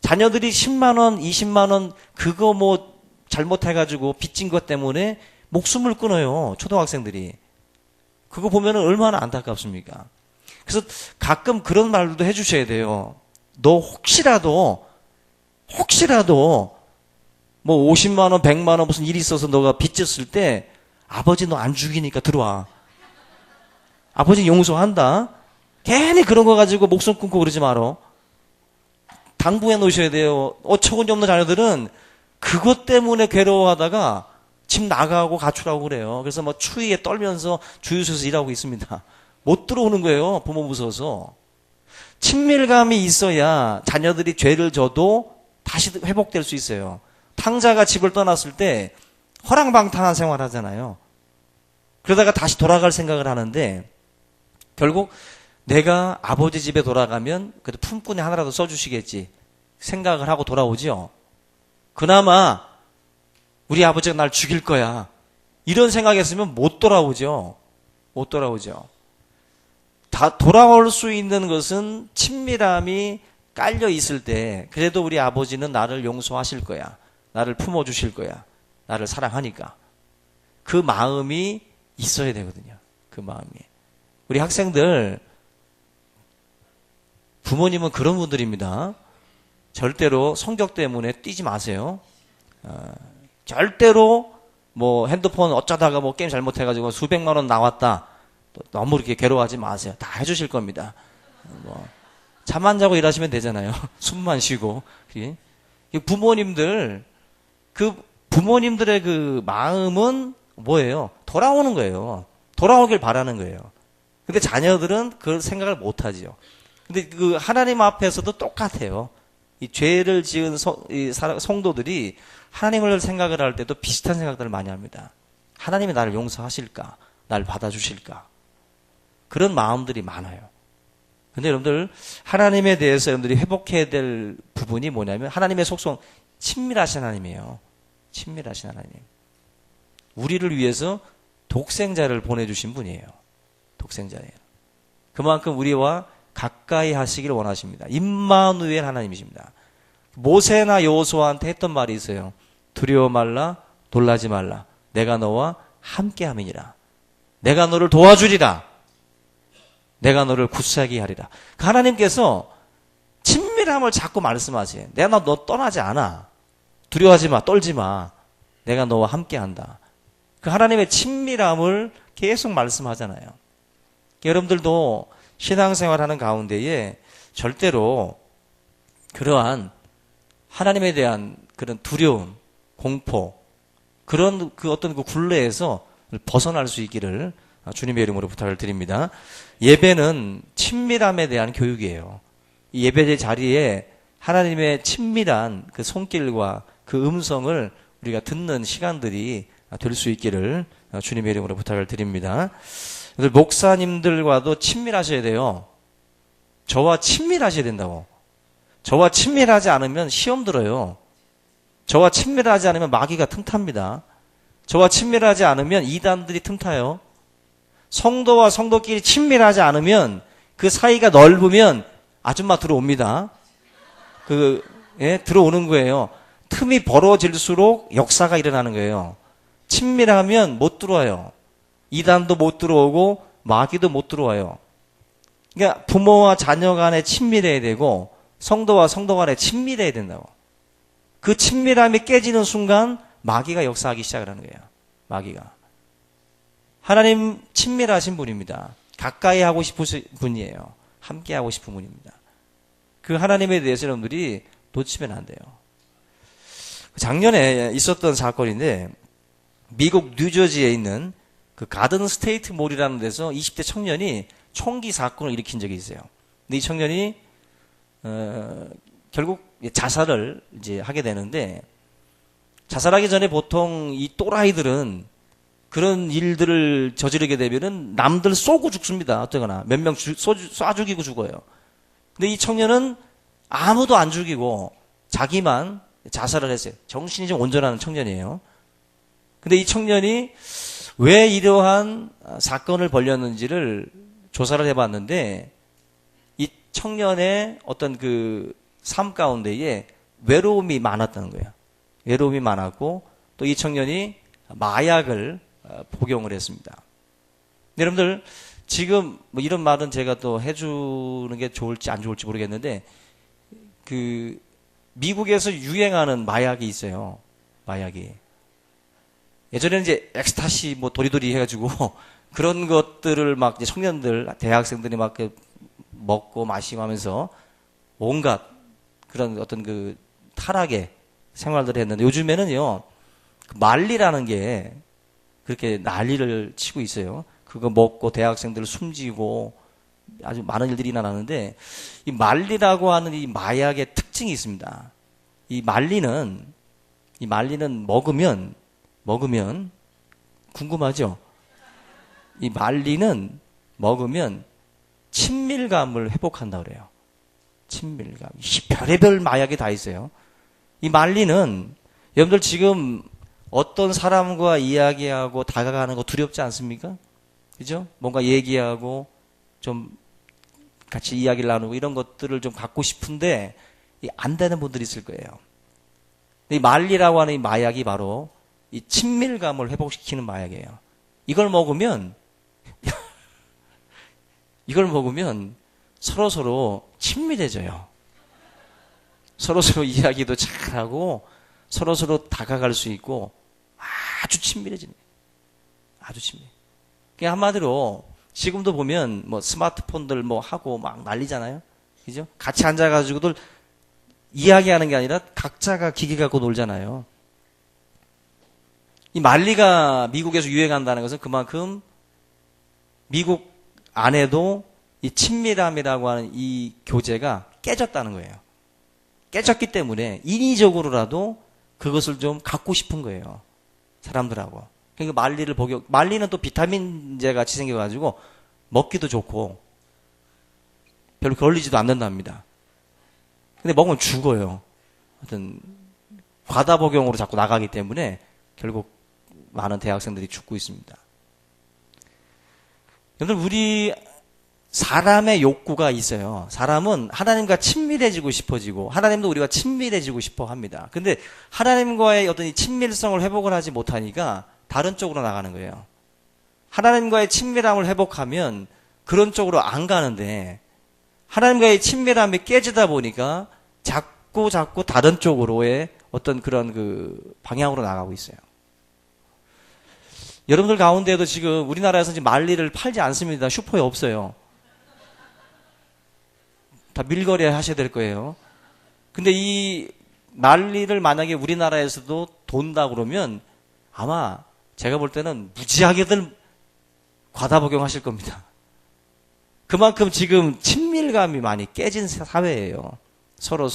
자녀들이 10만 원, 20만 원 그거 잘못해가지고 빚진 것 때문에 목숨을 끊어요. 초등학생들이. 그거 보면 얼마나 안타깝습니까? 그래서 가끔 그런 말도 해주셔야 돼요. 너 혹시라도 50만 원, 100만 원 무슨 일이 있어서 너가 빚졌을 때 아버지 너 안 죽이니까 들어와. 아버지 용서한다. 괜히 그런 거 가지고 목숨 끊고 그러지 마라. 당부해 놓으셔야 돼요. 어처구니 없는 자녀들은 그것 때문에 괴로워하다가 집 나가고 가출하고 그래요. 그래서 추위에 떨면서 주유소에서 일하고 있습니다. 못 들어오는 거예요. 부모 무서워서. 친밀감이 있어야 자녀들이 죄를 져도 다시 회복될 수 있어요. 탕자가 집을 떠났을 때 허랑방탕한 생활을 하잖아요. 그러다가 다시 돌아갈 생각을 하는데 결국 내가 아버지 집에 돌아가면 그래도 품꾼이 하나라도 써주시겠지 생각을 하고 돌아오죠. 그나마 우리 아버지가 날 죽일 거야. 이런 생각했으면 못 돌아오죠. 다 돌아올 수 있는 것은 친밀함이 깔려 있을 때, 그래도 우리 아버지는 나를 용서하실 거야. 나를 품어주실 거야. 나를 사랑하니까. 그 마음이 있어야 되거든요. 그 마음이. 우리 학생들, 부모님은 그런 분들입니다. 절대로 성격 때문에 뛰지 마세요. 절대로 뭐 핸드폰 어쩌다가 뭐 게임 잘못해가지고 수백만 원 나왔다. 너무 이렇게 괴로워하지 마세요. 다 해주실 겁니다. 뭐 잠 안 자고 일하시면 되잖아요. 숨만 쉬고. 부모님들, 그 부모님들의 그 마음은 뭐예요? 돌아오는 거예요. 돌아오길 바라는 거예요. 근데 자녀들은 그걸 생각을 못 하지요. 근데 그 하나님 앞에서도 똑같아요. 이 죄를 지은 성도들이 하나님을 생각을 할 때도 비슷한 생각들을 많이 합니다. 하나님이 나를 용서하실까? 나를 받아주실까? 그런 마음들이 많아요. 근데 여러분들, 하나님에 대해서 여러분들이 회복해야 될 부분이 뭐냐면, 하나님의 속성, 친밀하신 하나님이에요. 친밀하신 하나님. 우리를 위해서 독생자를 보내주신 분이에요. 독생자예요. 그만큼 우리와 가까이 하시길 원하십니다. 임마누엘 하나님이십니다. 모세나 여호수아한테 했던 말이 있어요. 두려워 말라, 놀라지 말라. 내가 너와 함께함이니라. 내가 너를 도와주리라. 내가 너를 굳세게 하리라. 그 하나님께서 친밀함을 자꾸 말씀하세요. 내가 너 떠나지 않아. 두려워하지 마, 떨지 마. 내가 너와 함께한다. 그 하나님의 친밀함을 계속 말씀하잖아요. 여러분들도 신앙생활하는 가운데에 절대로 그러한 하나님에 대한 그런 두려움, 공포, 그런 그 어떤 그 굴레에서 벗어날 수 있기를 주님의 이름으로 부탁을 드립니다. 예배는 친밀함에 대한 교육이에요. 이 예배의 자리에 하나님의 친밀한 그 손길과 그 음성을 우리가 듣는 시간들이 될 수 있기를 주님의 이름으로 부탁을 드립니다. 목사님들과도 친밀하셔야 돼요. 저와 친밀하셔야 된다고. 저와 친밀하지 않으면 시험 들어요. 저와 친밀하지 않으면 마귀가 틈탑니다. 저와 친밀하지 않으면 이단들이 틈타요. 성도와 성도끼리 친밀하지 않으면 그 사이가 넓으면 아줌마 들어옵니다. 들어오는 거예요. 틈이 벌어질수록 역사가 일어나는 거예요. 친밀하면 못 들어와요. 이단도 못 들어오고 마귀도 못 들어와요. 그러니까 부모와 자녀 간에 친밀해야 되고 성도와 성도 간에 친밀해야 된다고. 그 친밀함이 깨지는 순간 마귀가 역사하기 시작을 하는 거예요. 마귀가. 하나님 친밀하신 분입니다. 가까이 하고 싶으신 분이에요. 함께 하고 싶은 분입니다. 그 하나님에 대해서 여러분들이 놓치면 안 돼요. 작년에 있었던 사건인데 미국 뉴저지에 있는 그 가든 스테이트 몰이라는 데서 20대 청년이 총기 사건을 일으킨 적이 있어요. 근데 이 청년이 결국 자살을 이제 하게 되는데, 자살하기 전에 보통 이 또라이들은 그런 일들을 저지르게 되면은 남들 쏘고 죽습니다. 어쩌거나 몇 명 쏴 죽이고 죽어요. 근데 이 청년은 아무도 안 죽이고 자기만 자살을 했어요. 정신이 좀 온전한 청년이에요. 근데 이 청년이 왜 이러한 사건을 벌였는지를 조사를 해봤는데, 이 청년의 어떤 그 삶 가운데에 외로움이 많았다는 거예요. 외로움이 많았고, 또 이 청년이 마약을 복용을 했습니다. 여러분들, 지금 뭐 이런 말은 제가 또 해주는 게 좋을지 안 좋을지 모르겠는데, 그 미국에서 유행하는 마약이 있어요. 마약이. 예전에는 이제 엑스타시 뭐 도리도리 해가지고 그런 것들을 막 이제 청년들, 대학생들이 막 먹고 마시고 하면서 온갖 그런 어떤 그 타락의 생활들을 했는데, 요즘에는요, 그 말리라는 게 그렇게 난리를 치고 있어요. 그거 먹고 대학생들 숨지고 아주 많은 일들이 일어나는데, 이 말리라고 하는 이 마약의 특징이 있습니다. 이 말리는 먹으면 궁금하죠? 이 말리는 먹으면 친밀감을 회복한다 그래요. 친밀감. 별의별 마약이 다 있어요. 이 말리는 여러분들 지금 어떤 사람과 이야기하고 다가가는 거 두렵지 않습니까? 그죠? 뭔가 얘기하고 좀 같이 이야기를 나누고 이런 것들을 좀 갖고 싶은데 안 되는 분들이 있을 거예요. 이 말리라고 하는 이 마약이 바로 이 친밀감을 회복시키는 마약이에요. 이걸 먹으면 서로서로 친밀해져요. 서로서로 이야기도 잘하고 서로서로 다가갈 수 있고 아주 친밀해지네. 아주 친밀해. 그냥 한마디로 지금도 보면 뭐 스마트폰들 뭐 하고 막 난리잖아요. 그죠? 같이 앉아가지고들 이야기하는 게 아니라 각자가 기계 갖고 놀잖아요. 이 말리가 미국에서 유행한다는 것은 그만큼 미국 안에도 이 친밀함이라고 하는 이 교제가 깨졌다는 거예요. 깨졌기 때문에 인위적으로라도 그것을 좀 갖고 싶은 거예요. 사람들하고. 그러니까 말리는 또 비타민제 같이 생겨가지고 먹기도 좋고 별로 걸리지도 않는답니다. 근데 먹으면 죽어요. 하여튼 과다 복용으로 자꾸 나가기 때문에 결국 많은 대학생들이 죽고 있습니다. 여러분, 우리 사람의 욕구가 있어요. 사람은 하나님과 친밀해지고 싶어지고 하나님도 우리와 친밀해지고 싶어 합니다. 근데 하나님과의 어떤 이 친밀성을 회복을 하지 못하니까 다른 쪽으로 나가는 거예요. 하나님과의 친밀함을 회복하면 그런 쪽으로 안 가는데 하나님과의 친밀함이 깨지다 보니까 자꾸 다른 쪽으로의 어떤 그런 그 방향으로 나가고 있어요. 여러분들 가운데도 지금 우리나라에서 지금 말리를 팔지 않습니다. 슈퍼에 없어요. 다 밀거래 하셔야 될 거예요. 근데 이 말리를 만약에 우리나라에서도 돈다 그러면 아마 제가 볼 때는 무지하게들 과다 복용하실 겁니다. 그만큼 지금 친밀감이 많이 깨진 사회예요. 서로.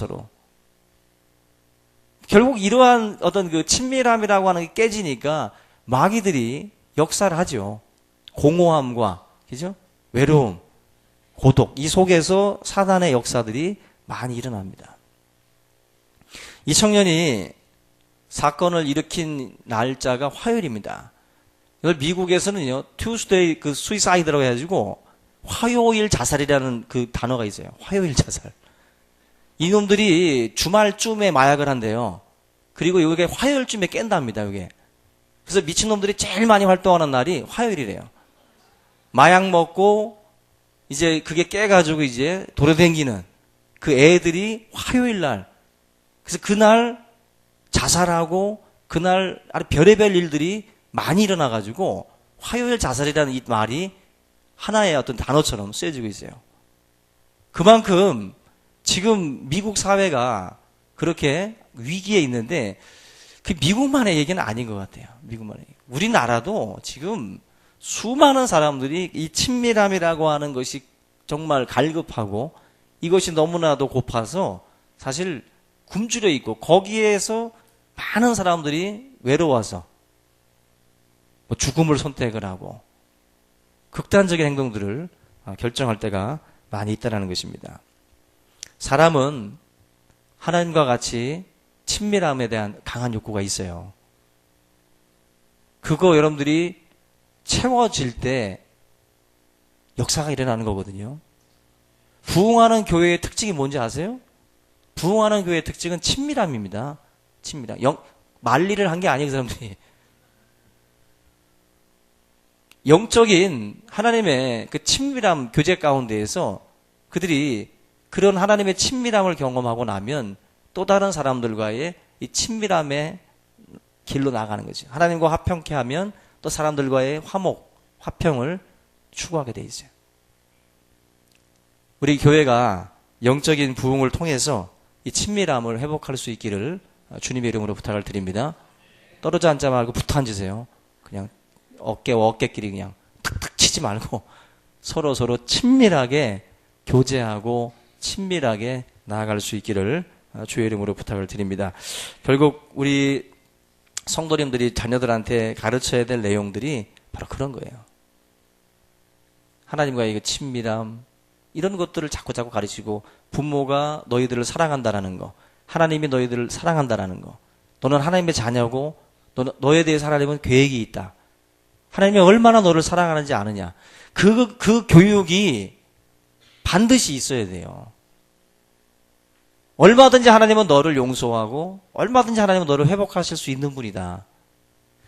결국 이러한 어떤 그 친밀함이라고 하는 게 깨지니까 마귀들이 역사를 하죠. 공허함과, 그죠? 외로움, 고독. 이 속에서 사단의 역사들이 많이 일어납니다. 이 청년이 사건을 일으킨 날짜가 화요일입니다. 미국에서는요, Tuesday 그 수이사이드라고 해가지고 화요일 자살이라는 그 단어가 있어요. 화요일 자살. 이놈들이 주말쯤에 마약을 한대요. 그리고 이게 화요일쯤에 깬답니다, 이게. 그래서 미친놈들이 제일 많이 활동하는 날이 화요일이래요. 마약 먹고 이제 그게 깨가지고 이제 돌아다니는 그 애들이 화요일 날. 그래서 그날 자살하고 그날 아주 별의별 일들이 많이 일어나가지고 화요일 자살이라는 이 말이 하나의 어떤 단어처럼 쓰여지고 있어요. 그만큼 지금 미국 사회가 그렇게 위기에 있는데 그 미국만의 얘기는 아닌 것 같아요. 미국만의 얘기. 우리나라도 지금 수많은 사람들이 이 친밀함이라고 하는 것이 정말 갈급하고 이것이 너무나도 고파서 사실 굶주려 있고 거기에서 많은 사람들이 외로워서 뭐 죽음을 선택을 하고 극단적인 행동들을 결정할 때가 많이 있다는 것입니다. 사람은 하나님과 같이 친밀함에 대한 강한 욕구가 있어요. 그거 여러분들이 채워질 때 역사가 일어나는 거거든요. 부흥하는 교회의 특징이 뭔지 아세요? 부흥하는 교회의 특징은 친밀함입니다. 친밀함. 말리를 한 게 아니에요, 그 사람들이. 영적인 하나님의 그 친밀함 교제 가운데에서 그들이 그런 하나님의 친밀함을 경험하고 나면 또 다른 사람들과의 이 친밀함의 길로 나가는 거죠. 하나님과 화평케 하면 또 사람들과의 화평을 추구하게 돼 있어요. 우리 교회가 영적인 부흥을 통해서 이 친밀함을 회복할 수 있기를 주님의 이름으로 부탁을 드립니다. 떨어져 앉지 말고 붙어 앉으세요. 그냥 어깨와 어깨끼리 그냥 툭툭 치지 말고 서로 친밀하게 교제하고 친밀하게 나아갈 수 있기를 주의 이름으로 부탁을 드립니다. 결국 우리 성도님들이 자녀들한테 가르쳐야 될 내용들이 바로 그런 거예요. 하나님과의 그 친밀함 이런 것들을 자꾸 가르치고 부모가 너희들을 사랑한다라는 거, 하나님이 너희들을 사랑한다라는 거, 너는 하나님의 자녀고 너에 대해서 하나님은 계획이 있다. 하나님이 얼마나 너를 사랑하는지 아느냐. 그 교육이 반드시 있어야 돼요. 얼마든지 하나님은 너를 용서하고 얼마든지 하나님은 너를 회복하실 수 있는 분이다.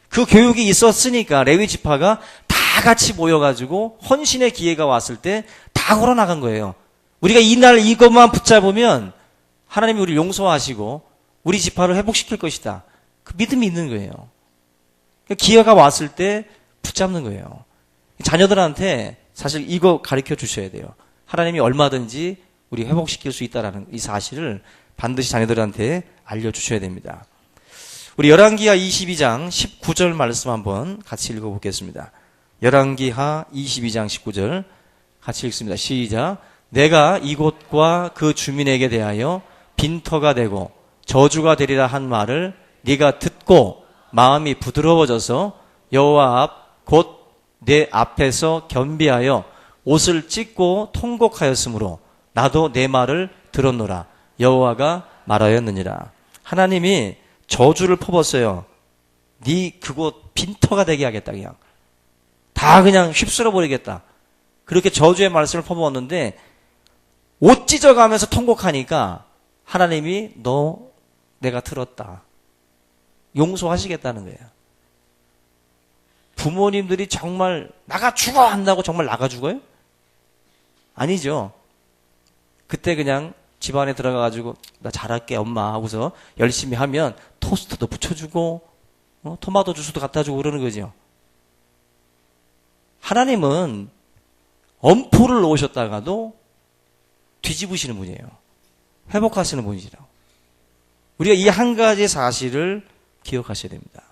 그 교육이 있었으니까 레위 지파가 다 같이 모여가지고 헌신의 기회가 왔을 때 다 걸어나간 거예요. 우리가 이날 이것만 붙잡으면 하나님이 우리를 용서하시고 우리 지파를 회복시킬 것이다. 그 믿음이 있는 거예요. 기회가 왔을 때 붙잡는 거예요. 자녀들한테 사실 이거 가르쳐 주셔야 돼요. 하나님이 얼마든지 우리 회복시킬 수 있다는 이 사실을 반드시 자녀들한테 알려주셔야 됩니다. 우리 열왕기하 22장 19절 말씀 한번 같이 읽어보겠습니다. 열왕기하 22장 19절 같이 읽습니다. 시작. 내가 이곳과 그 주민에게 대하여 빈터가 되고 저주가 되리라 한 말을 네가 듣고 마음이 부드러워져서 여호와 앞 곧 내 앞에서 겸비하여 옷을 찢고 통곡하였으므로 나도 내 말을 들었노라. 여호와가 말하였느니라. 하나님이 저주를 퍼붓어요. 네 그곳 빈터가 되게 하겠다. 그냥 휩쓸어 버리겠다. 그렇게 저주의 말씀을 퍼부었는데 옷 찢어가면서 통곡하니까 하나님이 너 내가 들었다. 용서하시겠다는 거예요. 부모님들이 정말 나가 죽어 한다고 정말 나가 죽어요? 아니죠. 그때 그냥 집안에 들어가가지고 나 잘할게 엄마 하고서 열심히 하면 토스트도 붙여주고 토마토 주스도 갖다 주고 그러는 거죠. 하나님은 엄포를 놓으셨다가도 뒤집으시는 분이에요. 회복하시는 분이시라고. 우리가 이 한 가지 사실을 기억하셔야 됩니다.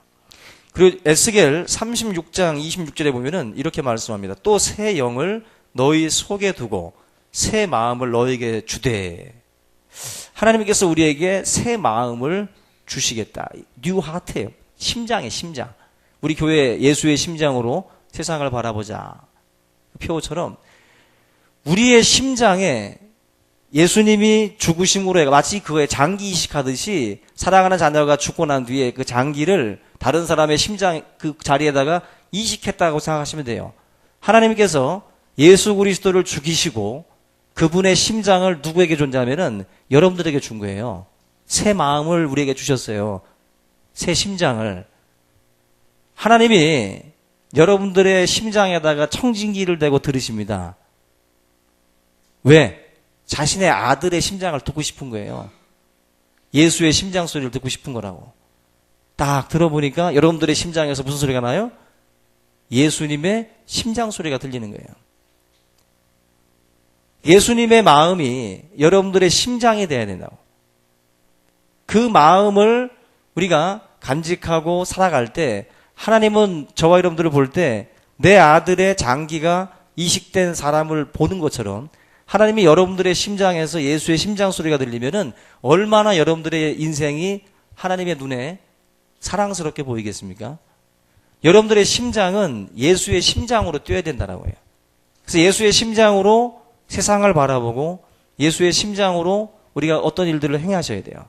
그리고 에스겔 36장 26절에 보면은 이렇게 말씀합니다. 또 새 영을 너희 속에 두고 새 마음을 너에게 주되. 하나님께서 우리에게 새 마음을 주시겠다. 뉴 하트예요. 심장이에요, 심장. 우리 교회 예수의 심장으로 세상을 바라보자. 표처럼 우리의 심장에 예수님이 죽으심으로 해가 마치 그거에 장기 이식하듯이 사랑하는 자녀가 죽고 난 뒤에 그 장기를 다른 사람의 심장 그 자리에다가 이식했다고 생각하시면 돼요. 하나님께서 예수 그리스도를 죽이시고 그분의 심장을 누구에게 줬냐면은 여러분들에게 준 거예요. 새 마음을 우리에게 주셨어요. 새 심장을. 하나님이 여러분들의 심장에다가 청진기를 대고 들으십니다. 왜? 자신의 아들의 심장을 듣고 싶은 거예요. 예수의 심장 소리를 듣고 싶은 거라고. 딱 들어보니까 여러분들의 심장에서 무슨 소리가 나요? 예수님의 심장 소리가 들리는 거예요. 예수님의 마음이 여러분들의 심장이 돼야 된다고. 그 마음을 우리가 간직하고 살아갈 때 하나님은 저와 여러분들을 볼 때 내 아들의 장기가 이식된 사람을 보는 것처럼 하나님이 여러분들의 심장에서 예수의 심장 소리가 들리면은 얼마나 여러분들의 인생이 하나님의 눈에 사랑스럽게 보이겠습니까? 여러분들의 심장은 예수의 심장으로 뛰어야 된다라고 해요. 그래서 예수의 심장으로 세상을 바라보고 예수의 심장으로 우리가 어떤 일들을 행하셔야 돼요.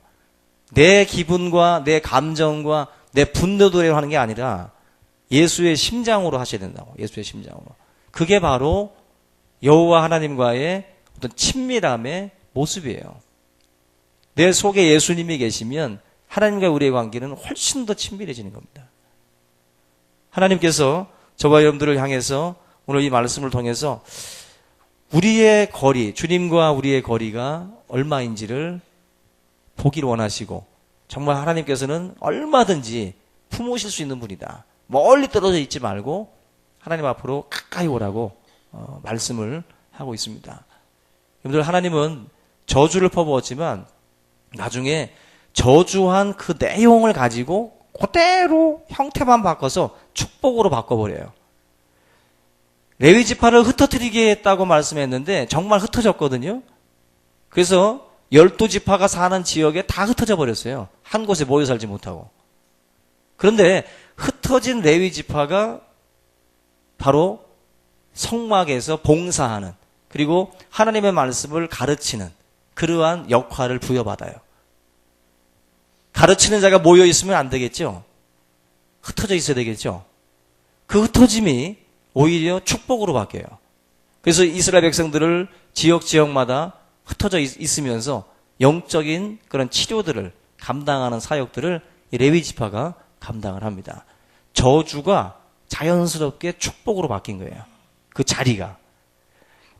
내 기분과 내 감정과 내 분노대로 하는 게 아니라 예수의 심장으로 하셔야 된다고. 예수의 심장으로. 그게 바로 여호와 하나님과의 어떤 친밀함의 모습이에요. 내 속에 예수님이 계시면 하나님과 우리의 관계는 훨씬 더 친밀해지는 겁니다. 하나님께서 저와 여러분들을 향해서 오늘 이 말씀을 통해서 우리의 거리, 주님과 우리의 거리가 얼마인지를 보기를 원하시고 정말 하나님께서는 얼마든지 품으실 수 있는 분이다. 멀리 떨어져 있지 말고 하나님 앞으로 가까이 오라고 말씀을 하고 있습니다. 여러분들 하나님은 저주를 퍼부었지만 나중에 저주한 그 내용을 가지고 그대로 형태만 바꿔서 축복으로 바꿔버려요. 레위 지파를 흩어뜨리게 했다고 말씀했는데 정말 흩어졌거든요. 그래서 12지파가 사는 지역에 다 흩어져 버렸어요. 한 곳에 모여 살지 못하고. 그런데 흩어진 레위 지파가 바로 성막에서 봉사하는 그리고 하나님의 말씀을 가르치는 그러한 역할을 부여받아요. 가르치는 자가 모여 있으면 안 되겠죠. 흩어져 있어야 되겠죠. 그 흩어짐이 오히려 축복으로 바뀌어요. 그래서 이스라엘 백성들을 지역마다 흩어져 있으면서 영적인 그런 치료들을 감당하는 사역들을 이 레위 지파가 감당을 합니다. 저주가 자연스럽게 축복으로 바뀐 거예요. 그 자리가.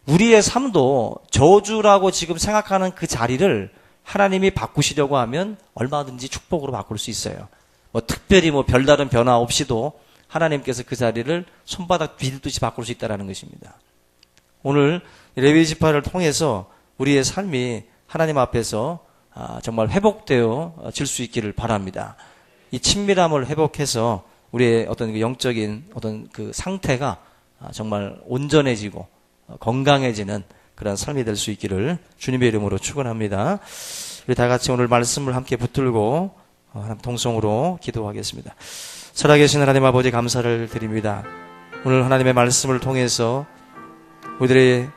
우리의 삶도 저주라고 지금 생각하는 그 자리를 하나님이 바꾸시려고 하면 얼마든지 축복으로 바꿀 수 있어요. 특별히 별다른 변화 없이도 하나님께서 그 자리를 손바닥 비듬듯이 바꿀 수 있다는 것입니다. 오늘 레위 지파를 통해서 우리의 삶이 하나님 앞에서 정말 회복되어 질 수 있기를 바랍니다. 이 친밀함을 회복해서 우리의 어떤 그 영적인 어떤 그 상태가 정말 온전해지고 건강해지는 그런 삶이 될 수 있기를 주님의 이름으로 축원합니다. 우리 다 같이 오늘 말씀을 함께 붙들고 동성으로 기도하겠습니다. 살아계신 하나님 아버지 감사를 드립니다. 오늘 하나님의 말씀을 통해서 우리들의